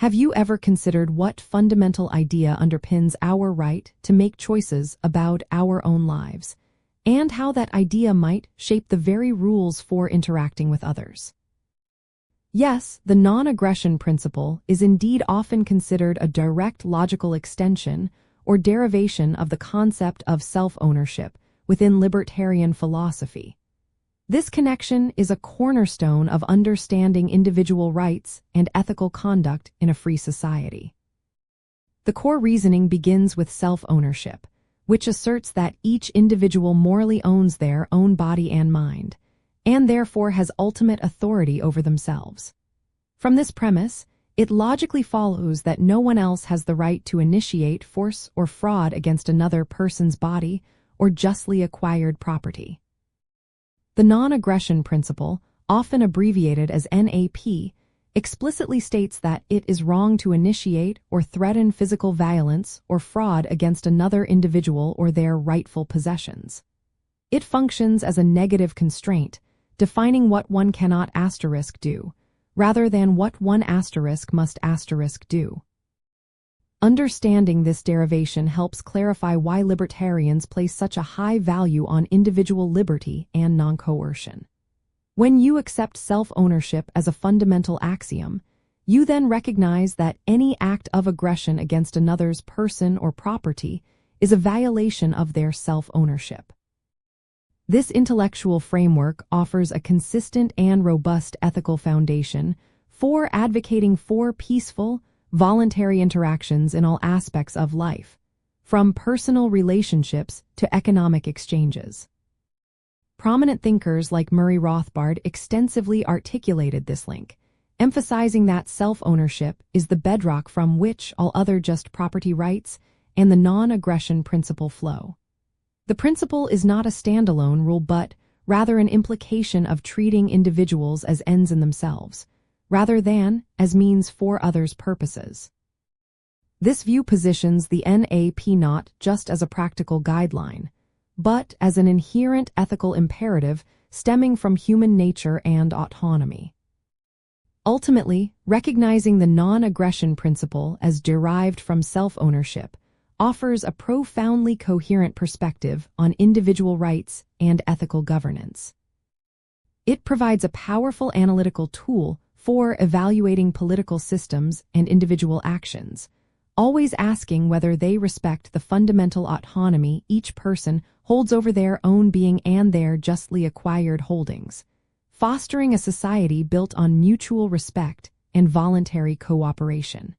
Have you ever considered what fundamental idea underpins our right to make choices about our own lives, and how that idea might shape the very rules for interacting with others? Yes, the non-aggression principle is indeed often considered a direct logical extension or derivation of the concept of self-ownership within libertarian philosophy. This connection is a cornerstone of understanding individual rights and ethical conduct in a free society. The core reasoning begins with self-ownership, which asserts that each individual morally owns their own body and mind, and therefore has ultimate authority over themselves. From this premise, it logically follows that no one else has the right to initiate force or fraud against another person's body or justly acquired property. The non-aggression principle, often abbreviated as NAP, explicitly states that it is wrong to initiate or threaten physical violence or fraud against another individual or their rightful possessions. It functions as a negative constraint, defining what one cannot do, rather than what one must do. Understanding this derivation helps clarify why libertarians place such a high value on individual liberty and non-coercion. When you accept self-ownership as a fundamental axiom, you then recognize that any act of aggression against another's person or property is a violation of their self-ownership. This intellectual framework offers a consistent and robust ethical foundation for advocating for peaceful, voluntary interactions in all aspects of life, from personal relationships to economic exchanges. Prominent thinkers like Murray Rothbard extensively articulated this link, emphasizing that self-ownership is the bedrock from which all other just property rights and the non-aggression principle flow. The principle is not a standalone rule but rather an implication of treating individuals as ends in themselves, rather than as means for others' purposes. This view positions the NAP not just as a practical guideline, but as an inherent ethical imperative stemming from human nature and autonomy. Ultimately, recognizing the non-aggression principle as derived from self-ownership offers a profoundly coherent perspective on individual rights and ethical governance. It provides a powerful analytical tool for evaluating political systems and individual actions, always asking whether they respect the fundamental autonomy each person holds over their own being and their justly acquired holdings, fostering a society built on mutual respect and voluntary cooperation.